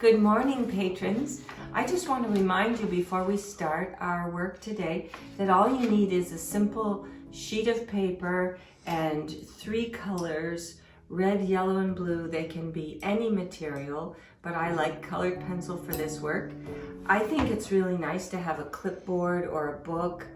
Good morning, patrons. I just want to remind you before we start our work today that all you need is a simple sheet of paper and 3 colors, red, yellow, and blue. They can be any material, but I like colored pencil for this work. I think it's really nice to have a clipboard or a book,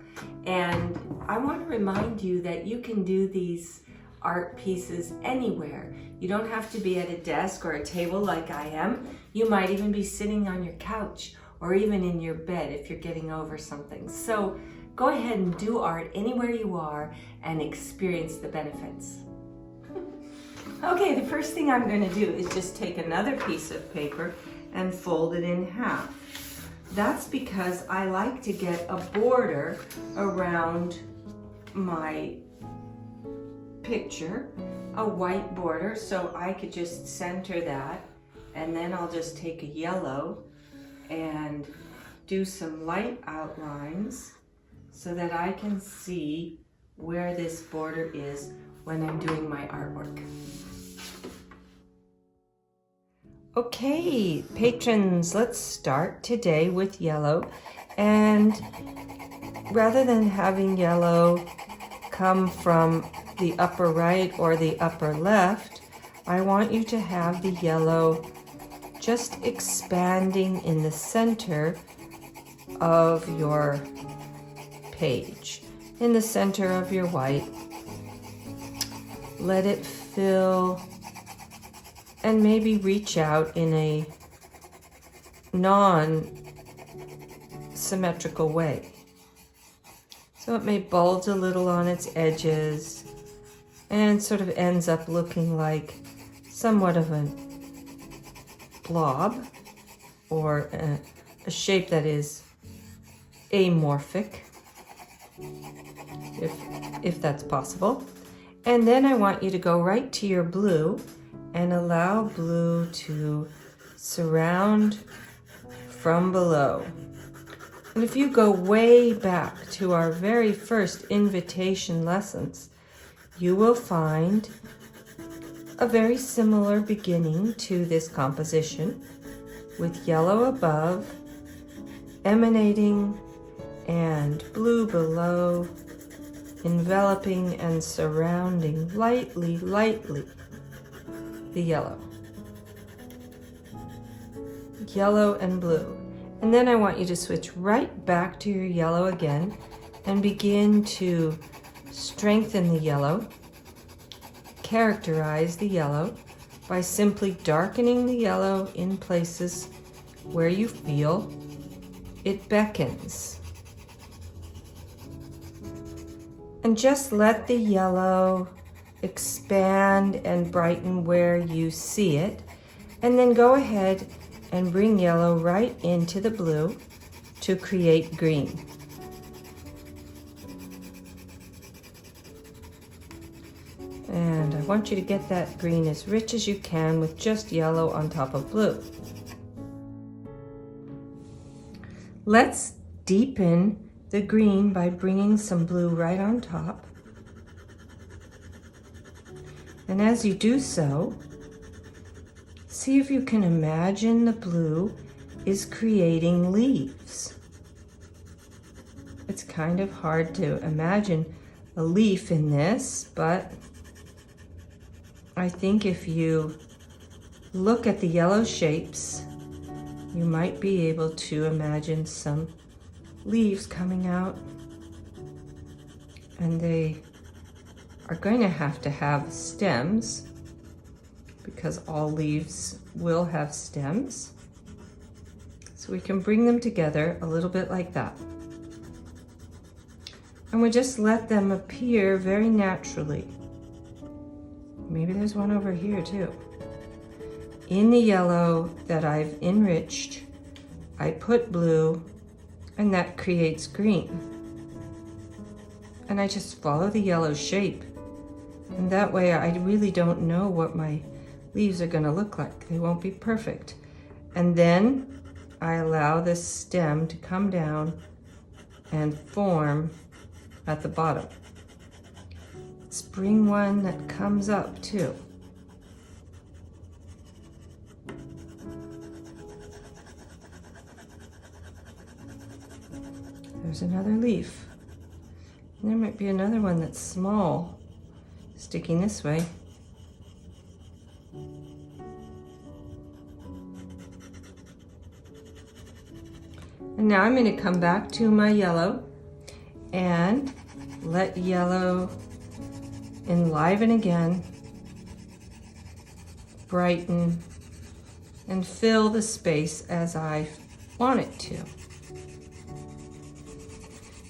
and I want to remind you that you can do these art pieces anywhere. You don't have to be at a desk or a table like I am. You might even be sitting on your couch or even in your bed if you're getting over something. So go ahead and do art anywhere you are and experience the benefits. Okay, the first thing I'm going to do is just take another piece of paper and fold it in half. That's because I like to get a border around my picture, a white border, so I could just center that, and then I'll just take a yellow and do some light outlines so that I can see where this border is when I'm doing my artwork. Okay, patrons, let's start today with yellow, and rather than having yellow come from the upper right or the upper left, I want you to have the yellow just expanding in the center of your page, in the center of your white. Let it fill and maybe reach out in a non-symmetrical way. So it may bulge a little on its edges and sort of ends up looking like somewhat of a blob or a shape that is amorphic, if that's possible. And then I want you to go right to your blue and allow blue to surround from below. And if you go way back to our very first invitation lessons, you will find a very similar beginning to this composition, with yellow above, emanating, and blue below, enveloping and surrounding lightly the yellow. Yellow and blue. And then I want you to switch right back to your yellow again and begin to strengthen the yellow, characterize the yellow by simply darkening the yellow in places where you feel it beckons. And just let the yellow expand and brighten where you see it, and then go ahead and bring yellow right into the blue to create green. And I want you to get that green as rich as you can with just yellow on top of blue. Let's deepen the green by bringing some blue right on top. And as you do so, see if you can imagine the blue is creating leaves. It's kind of hard to imagine a leaf in this, but I think if you look at the yellow shapes, you might be able to imagine some leaves coming out, and they are going to have stems, because all leaves will have stems. So we can bring them together a little bit like that. And we just let them appear very naturally. Maybe there's one over here too. In the yellow that I've enriched, I put blue, and that creates green. And I just follow the yellow shape. And that way I really don't know what my leaves are going to look like. They won't be perfect. And then I allow this stem to come down and form at the bottom. Let's bring one that comes up too. There's another leaf. And there might be another one that's small, sticking this way. And now I'm going to come back to my yellow and let yellow enliven again, brighten, and fill the space as I want it to.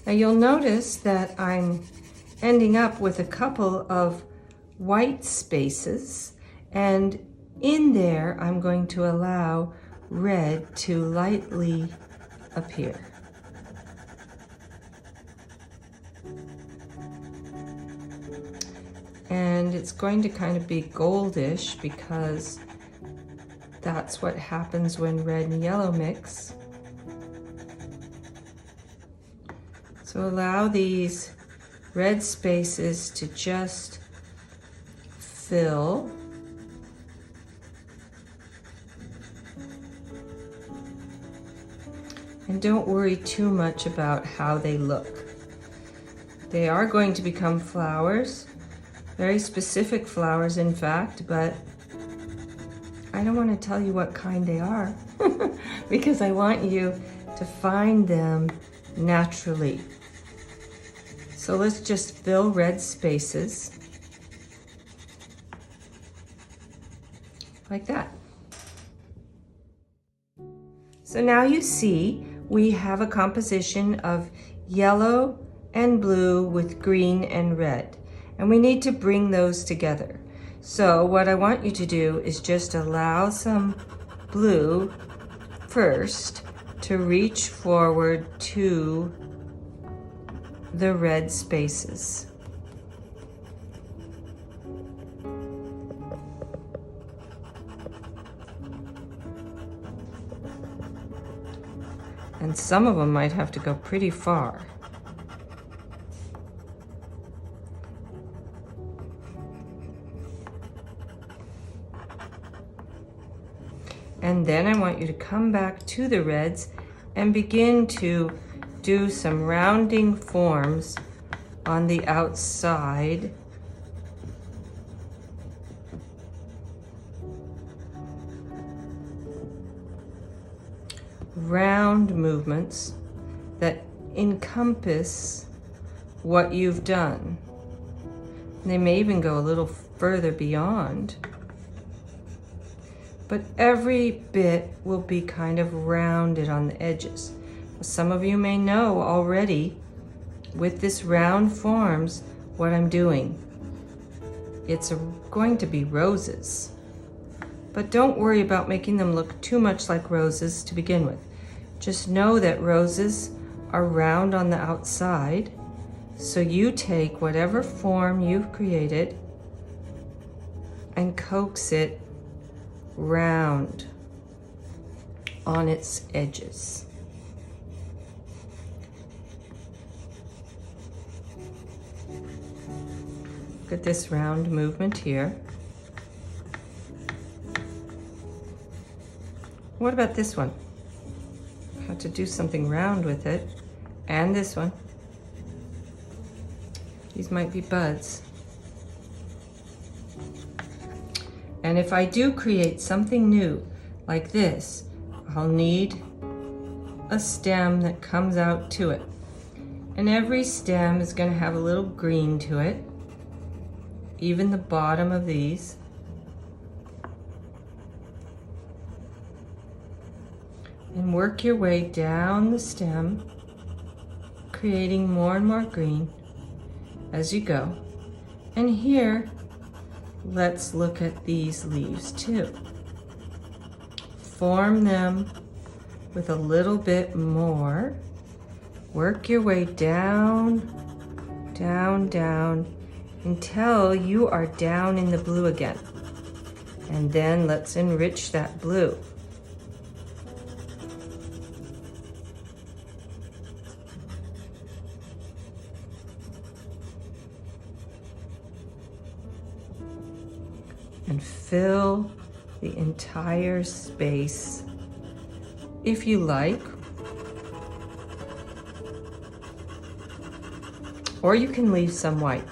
Now you'll notice that I'm ending up with a couple of white spaces, and in there I'm going to allow red to lightly appear. And it's going to kind of be goldish because that's what happens when red and yellow mix. So allow these red spaces to just fill. And don't worry too much about how they look. They are going to become flowers, very specific flowers in fact, but I don't want to tell you what kind they are because I want you to find them naturally. So let's just fill red spaces like that. So now you see we have a composition of yellow and blue with green and red, and we need to bring those together. So what I want you to do is just allow some blue first to reach forward to the red spaces. And some of them might have to go pretty far. And then I want you to come back to the reds and begin to do some rounding forms on the outside. Round movements that encompass what you've done. They may even go a little further beyond, but every bit will be kind of rounded on the edges. Some of you may know already with this round forms what I'm doing. It's going to be roses, but don't worry about making them look too much like roses to begin with. Just know that roses are round on the outside, so you take whatever form you've created and coax it round on its edges. Look at this round movement here. What about this one? I have to do something round with it. And this one. These might be buds. And if I do create something new like this, I'll need a stem that comes out to it. And every stem is going to have a little green to it, even the bottom of these. And work your way down the stem, creating more and more green as you go. And here, let's look at these leaves too. Form them with a little bit more. Work your way down, down, down, until you are down in the blue again. And then let's enrich that blue. And fill the entire space if you like. or you can leave some white.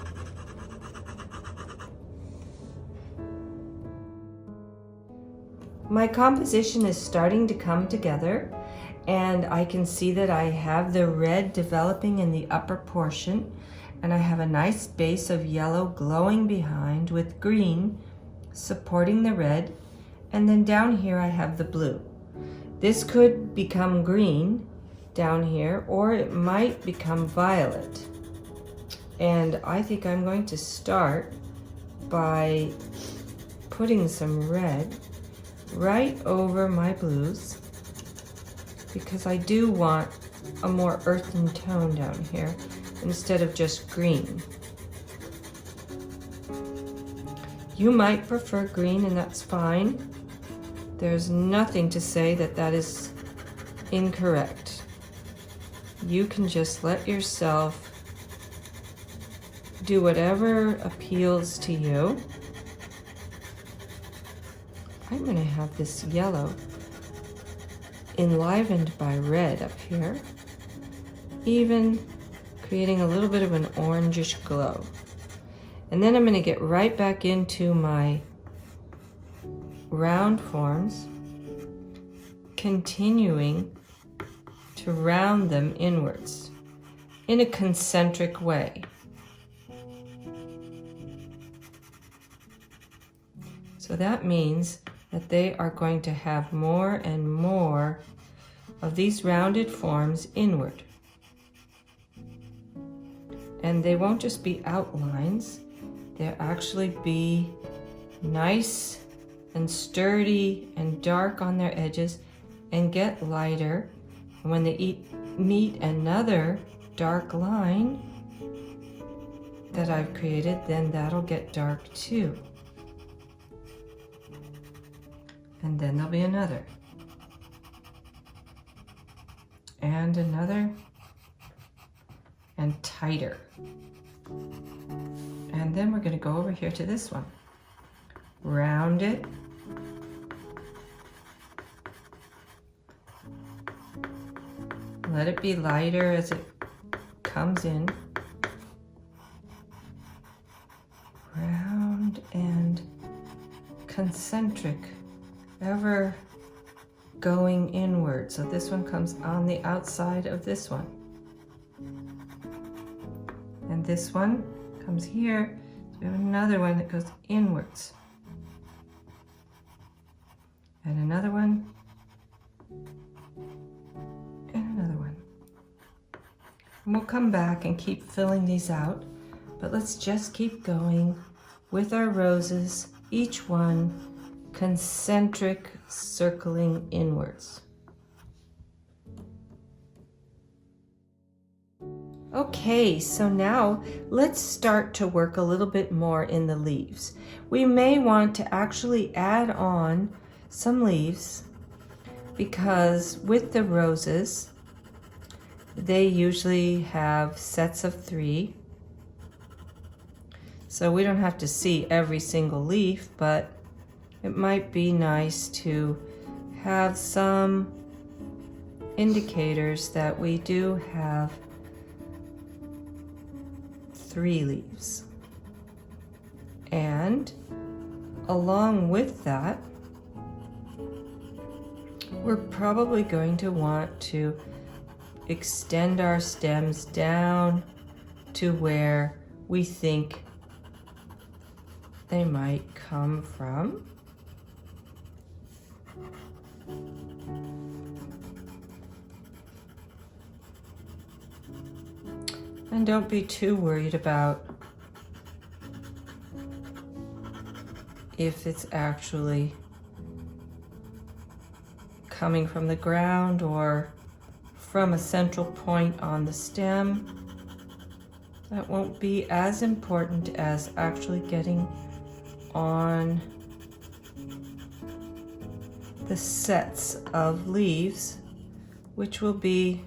My composition is starting to come together, and I can see that I have the red developing in the upper portion, and I have a nice base of yellow glowing behind with green supporting the red, and then down here I have the blue. This could become green down here, or it might become violet. And I think I'm going to start by putting some red right over my blues, because I do want a more earthen tone down here instead of just green. You might prefer green, and that's fine. There's nothing to say that that is incorrect. You can just let yourself do whatever appeals to you. I'm going to have this yellow enlivened by red up here, even creating a little bit of an orangish glow. And then I'm going to get right back into my round forms, continuing to round them inwards in a concentric way. So that means that they are going to have more and more of these rounded forms inward. And they won't just be outlines, they'll actually be nice and sturdy and dark on their edges and get lighter. And when they meet another dark line that I've created, then that'll get dark too. And then there'll be another. And another. And tighter. And then we're going to go over here to this one. Round it. Let it be lighter as it comes in. Round and concentric, ever going inward. So this one comes on the outside of this one. And this one comes here. So we have another one that goes inwards. And another one. And another one. And we'll come back and keep filling these out. But let's just keep going with our roses, each one concentric, circling inwards. Okay, so now let's start to work a little bit more in the leaves. We may want to actually add on some leaves, because with the roses, they usually have sets of 3. So we don't have to see every single leaf, but it might be nice to have some indicators that we do have 3 leaves. And along with that, we're probably going to want to extend our stems down to where we think they might come from. And don't be too worried about if it's actually coming from the ground or from a central point on the stem. That won't be as important as actually getting on the sets of leaves, which will be,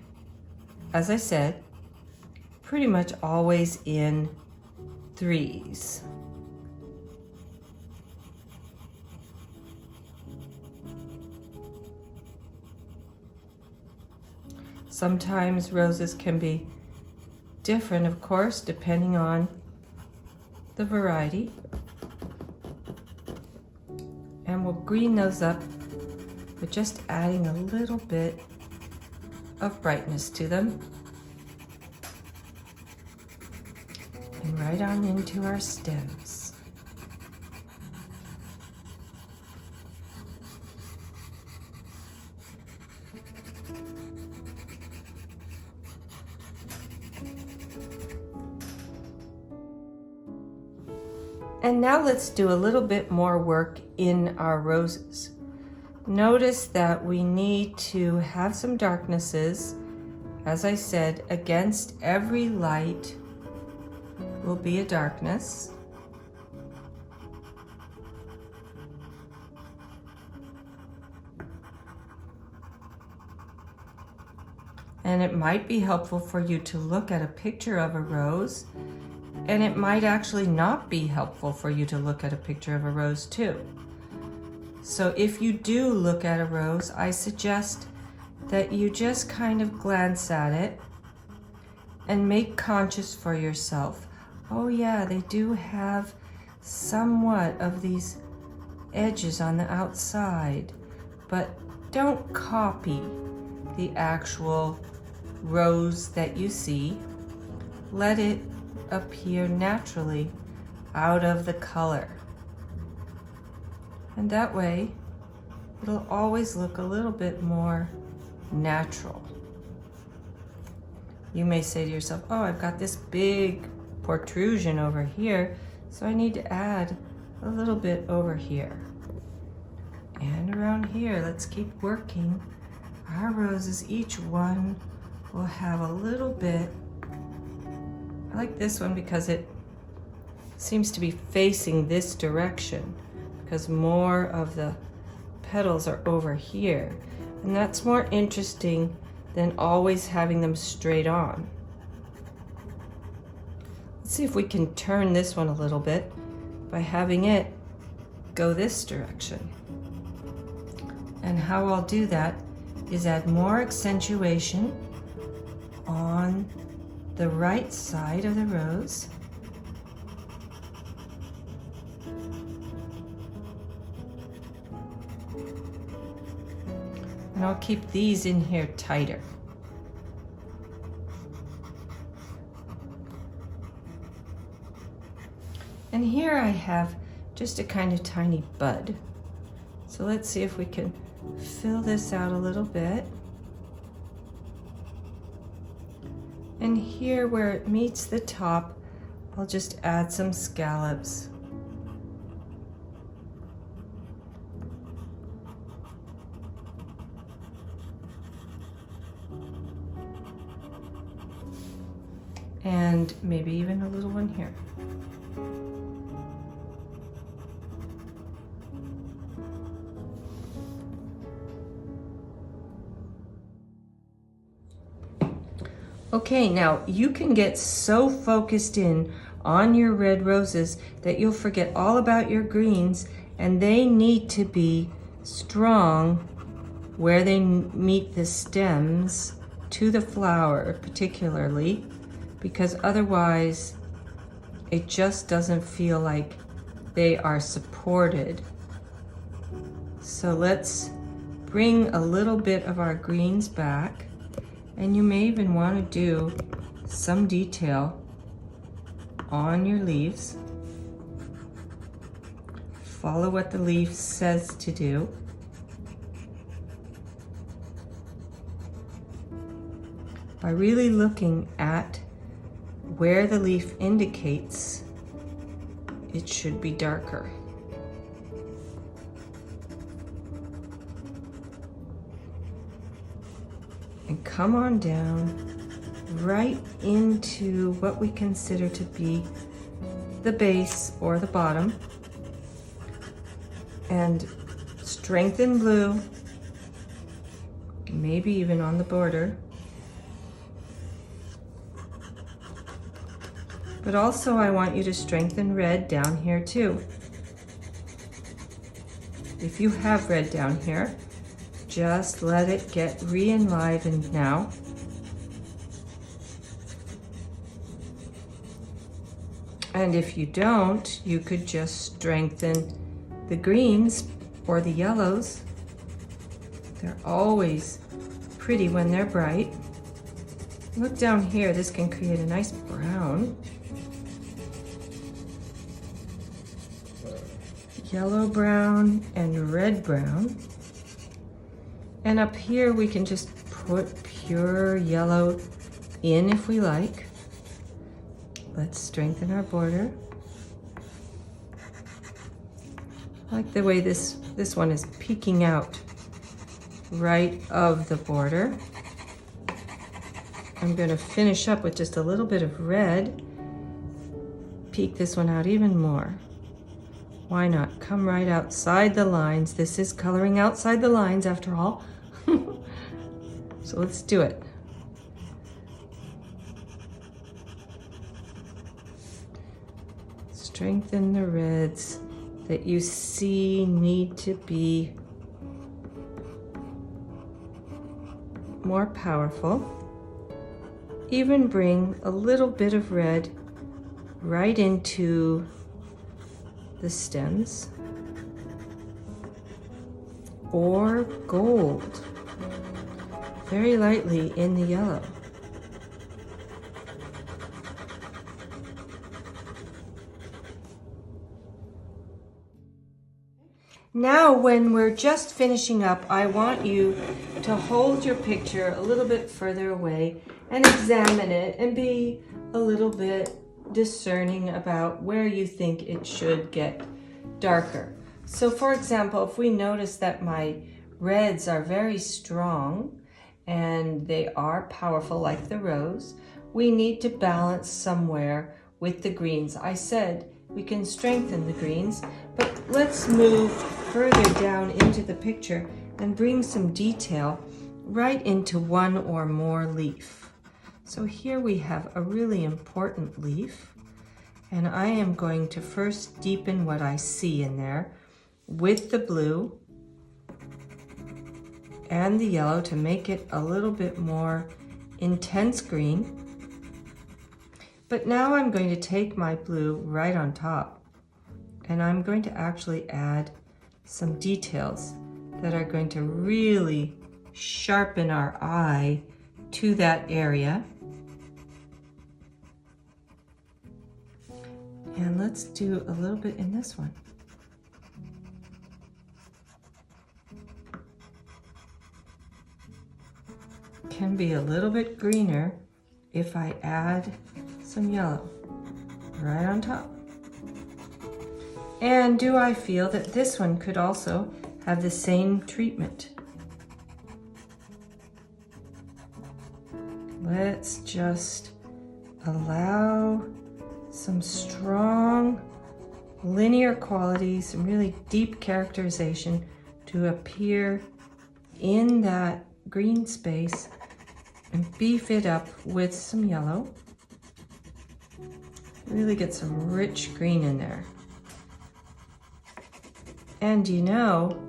as I said, pretty much always in 3s. Sometimes roses can be different, of course, depending on the variety. And we'll green those up with just adding a little bit of brightness to them. And right on into our stems. And now let's do a little bit more work in our roses. Notice that we need to have some darknesses. As I said, against every light will be a darkness. And it might be helpful for you to look at a picture of a rose, and it might actually not be helpful for you to look at a picture of a rose too. So if you do look at a rose, I suggest that you just kind of glance at it and make conscious for yourself. Oh yeah, they do have somewhat of these edges on the outside, but don't copy the actual rose that you see. Let it appear naturally out of the color. And that way, it'll always look a little bit more natural. You may say to yourself, oh, I've got this big protrusion over here, so I need to add a little bit over here. And around here, let's keep working. Our roses, each one will have a little bit. I like this one because it seems to be facing this direction, because more of the petals are over here. And that's more interesting than always having them straight on. Let's see if we can turn this one a little bit by having it go this direction. And how I'll do that is add more accentuation on the right side of the rose. And I'll keep these in here tighter. And here I have just a kind of tiny bud. So let's see if we can fill this out a little bit. And here where it meets the top, I'll just add some scallops. And maybe even a little one here. Okay, now you can get so focused in on your red roses that you'll forget all about your greens, and they need to be strong where they meet the stems to the flower particularly, because otherwise it just doesn't feel like they are supported. So let's bring a little bit of our greens back. And you may even want to do some detail on your leaves. Follow what the leaf says to do. By really looking at where the leaf indicates it should be darker. And come on down right into what we consider to be the base or the bottom, and strengthen blue, maybe even on the border. But also I want you to strengthen red down here too. If you have red down here, just let it get re-enlivened now. And if you don't, you could just strengthen the greens or the yellows. They're always pretty when they're bright. Look down here, this can create a nice brown. Yellow brown and red brown. And up here we can just put pure yellow in if we like. Let's strengthen our border. I like the way this one is peeking out right of the border. I'm going to finish up with just a little bit of red. Peek this one out even more. Why not? Come right outside the lines. This is coloring outside the lines after all. So let's do it. Strengthen the reds that you see need to be more powerful. Even bring a little bit of red right into the stems, or gold, very lightly in the yellow. Now, when we're just finishing up, I want you to hold your picture a little bit further away and examine it and be a little bit discerning about where you think it should get darker. So for example, if we notice that my reds are very strong and they are powerful like the rose, we need to balance somewhere with the greens. I said we can strengthen the greens, but let's move further down into the picture and bring some detail right into one or more leaf. So here we have a really important leaf, and I am going to first deepen what I see in there with the blue and the yellow to make it a little bit more intense green. But now I'm going to take my blue right on top, and I'm going to actually add some details that are going to really sharpen our eye to that area. And let's do a little bit in this one. Can be a little bit greener if I add some yellow right on top. And do I feel that this one could also have the same treatment? Let's just allow some strong linear qualities, some really deep characterization to appear in that green space, and beef it up with some yellow. Really get some rich green in there. And you know,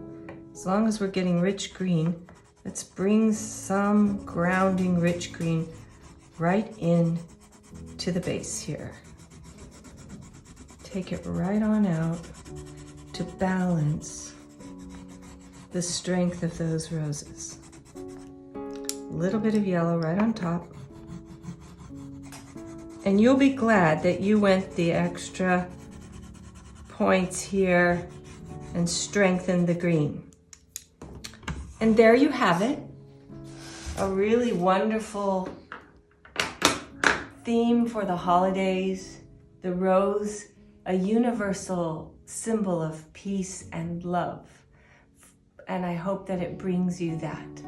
as long as we're getting rich green, let's bring some grounding rich green right in to the base here. Take it right on out to balance the strength of those roses. A little bit of yellow right on top. And you'll be glad that you went the extra points here and strengthened the green. And there you have it. A really wonderful theme for the holidays. The rose, a universal symbol of peace and love. And I hope that it brings you that.